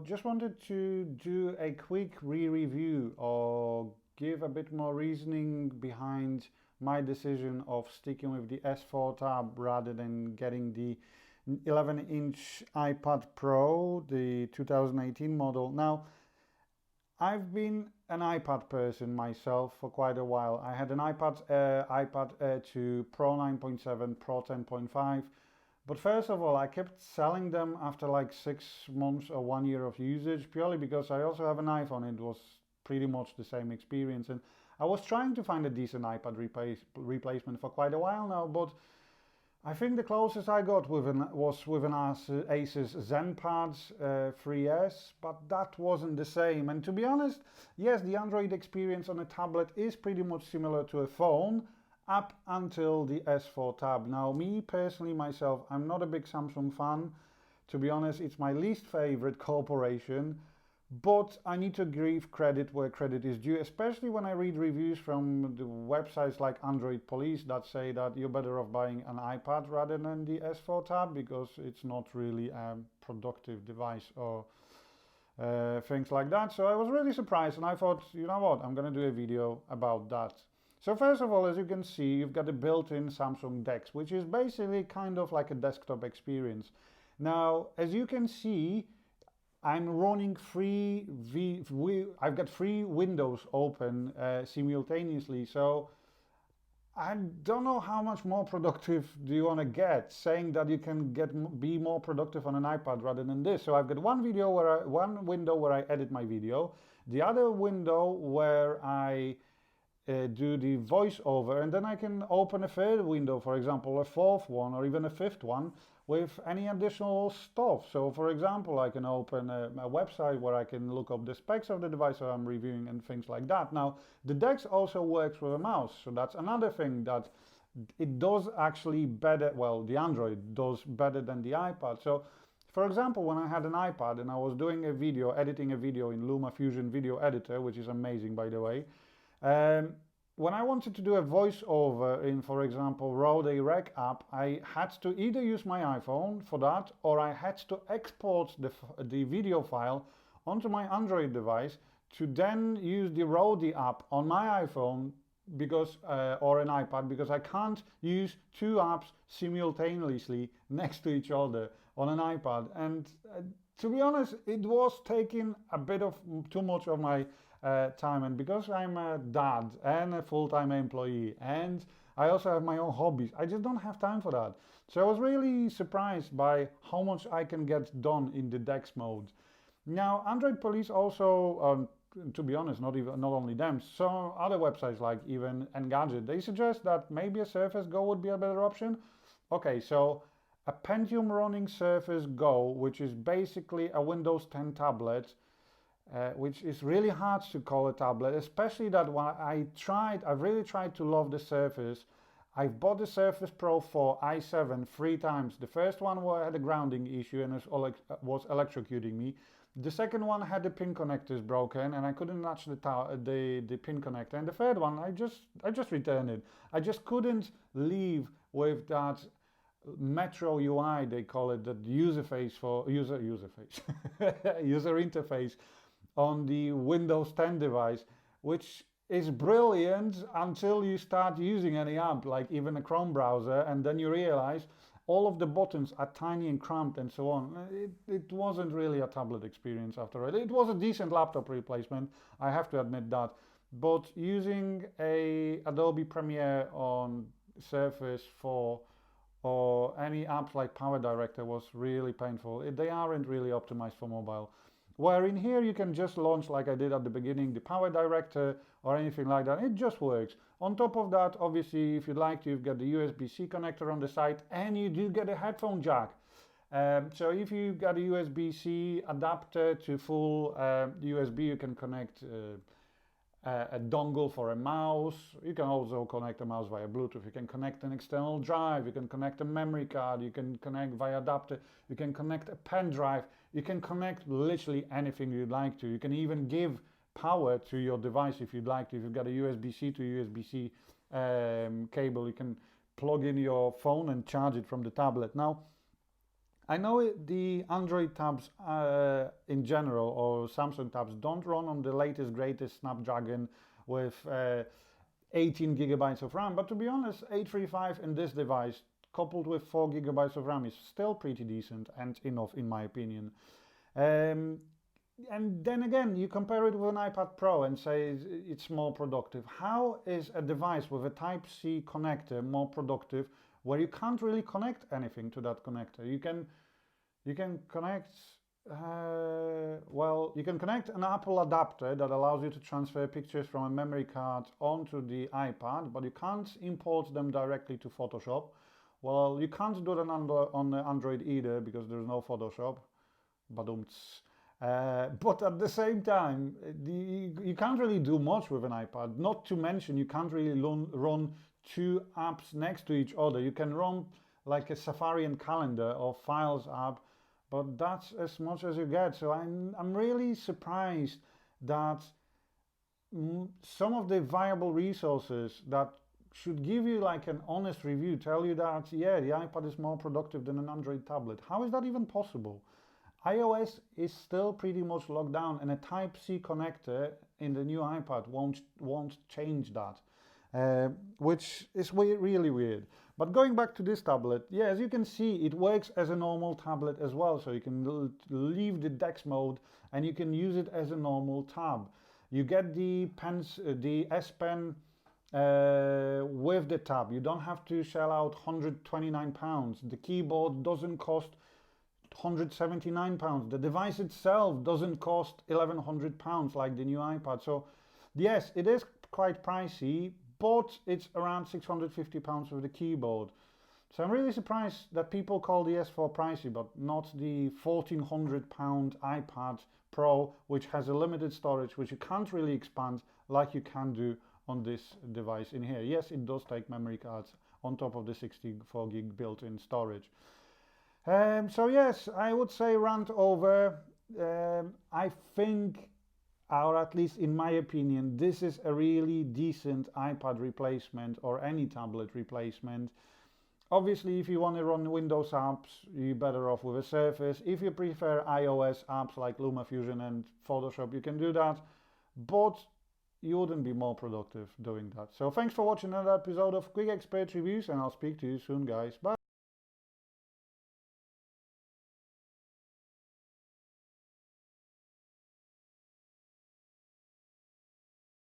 just wanted to do a quick re-review or give a bit more reasoning behind my decision of sticking with the S4 tab rather than getting the 11-inch iPad Pro, the 2018 model. Now, I've been an iPad person myself for quite a while. I had an iPad Air 2, Pro 9.7, Pro 10.5. But first of all, I kept selling them after like 6 months or 1 year of usage, purely because I also have an iPhone. It was pretty much the same experience. And I was trying to find a decent iPad replacement for quite a while now, but I think the closest I got was with an Asus ZenPad 3S, but that wasn't the same. And to be honest, yes, the Android experience on a tablet is pretty much similar to a phone, up until the S4 tab. Now, me personally, myself, I'm not a big Samsung fan. To be honest, it's my least favorite corporation, but I need to give credit where credit is due, especially when I read reviews from the websites like Android Police that say that you're better off buying an iPad rather than the S4 tab because it's not really a productive device or things like that. So I was really surprised and I thought, you know what, I'm going to do a video about that. So first of all, as you can see, you've got a built-in Samsung DeX, which is basically kind of like a desktop experience. Now, as you can see, I'm running I've got three windows open simultaneously. So I don't know how much more productive do you want to get, saying that you can be more productive on an iPad rather than this. So I've got one window where I edit my video, the other window where I do the voiceover, and then I can open a third window, for example, a fourth one or even a fifth one with any additional stuff. So for example, I can open a website where I can look up the specs of the device that I'm reviewing and things like that. Now, the DeX also works with a mouse, so that's another thing that it does actually better, well, the Android does better than the iPad. So for example, when I had an iPad and I was doing a video, editing a video in LumaFusion Video Editor, which is amazing, by the way, when I wanted to do a voiceover in, for example, Rode Rec app, I had to either use my iPhone for that, or I had to export the video file onto my Android device to then use the Rode app on my iPhone because or an iPad, because I can't use two apps simultaneously next to each other on an iPad. And to be honest, it was taking a bit of too much of my time, and because I'm a dad and a full-time employee and I also have my own hobbies, I just don't have time for that. So I was really surprised by how much I can get done in the DeX mode. Now, Android Police also, to be honest, not only them, some other websites like even Engadget, they suggest that maybe a Surface Go would be a better option. Okay, so a Pentium running Surface Go, which is basically a Windows 10 tablet, which is really hard to call a tablet, especially that when I've really tried to love the Surface. I've bought the Surface Pro 4 i7 3 times. The first one had a grounding issue and was electrocuting me. The second one had the pin connectors broken and I couldn't match the pin connector. And the third one, I just returned it. I just couldn't leave with that Metro UI, they call it, that user interface on the Windows 10 device, which is brilliant until you start using any app, like even a Chrome browser, and then you realize all of the buttons are tiny and cramped and so on. It wasn't really a tablet experience after all. It was a decent laptop replacement, I have to admit that, but using a Adobe Premiere on Surface 4 or any apps like Power Director was really painful. They aren't really optimized for mobile. Where in here you can just launch, like I did at the beginning, the Power Director or anything like that. It just works. On top of that, obviously, if you'd like to, you've got the USB-C connector on the side and you do get a headphone jack. So if you've got a USB-C adapter to full USB, you can connect a dongle for a mouse. You can also connect a mouse via Bluetooth. You can connect an external drive. You can connect a memory card. You can connect via adapter. You can connect a pen drive. You can connect literally anything you'd like to. You can even give power to your device if you'd like to. If you've got a USB-C to USB-C cable, you can plug in your phone and charge it from the tablet. Now, I know the Android tabs in general or Samsung tabs don't run on the latest greatest Snapdragon with 18 gigabytes of RAM, but to be honest, 835 in this device coupled with 4 gigabytes of RAM is still pretty decent and enough in my opinion. Um, and then again, you compare it with an iPad Pro and say it's more productive. How is a device with a Type-C connector more productive where you can't really connect anything to that connector? You can connect, well, you can connect an Apple adapter that allows you to transfer pictures from a memory card onto the iPad, but you can't import them directly to Photoshop. Well, you can't do that on the Android either because there's no Photoshop. Badumts. But at the same time, you can't really do much with an iPad. Not to mention, you can't really run two apps next to each other. You can run like a Safari and Calendar or Files app, but that's as much as you get. So I'm really surprised that some of the viable resources that should give you like an honest review tell you that yeah, the iPad is more productive than an Android tablet. How is that even possible? iOS is still pretty much locked down, and a Type-C connector in the new iPad won't change that, which is really weird. But going back to this tablet, yeah, as you can see, it works as a normal tablet as well. So you can leave the DeX mode and you can use it as a normal tab. You get the S Pen with the tab. You don't have to shell out £129. The keyboard doesn't cost £179. The device itself doesn't cost £1,100 like the new iPad. So yes, it is quite pricey, but it's around £650 with the keyboard. So I'm really surprised that people call the S4 pricey, but not the £1,400 iPad Pro, which has a limited storage, which you can't really expand like you can do on this device in here. Yes, it does take memory cards on top of the 64 gig built-in storage. So yes, I would say rant over. I think, or at least in my opinion, this is a really decent iPad replacement or any tablet replacement. Obviously, if you want to run Windows apps, you're better off with a Surface. If you prefer iOS apps like LumaFusion and Photoshop, you can do that, but you wouldn't be more productive doing that. So thanks for watching another episode of Quick Expert Reviews, and I'll speak to you soon, guys. Bye.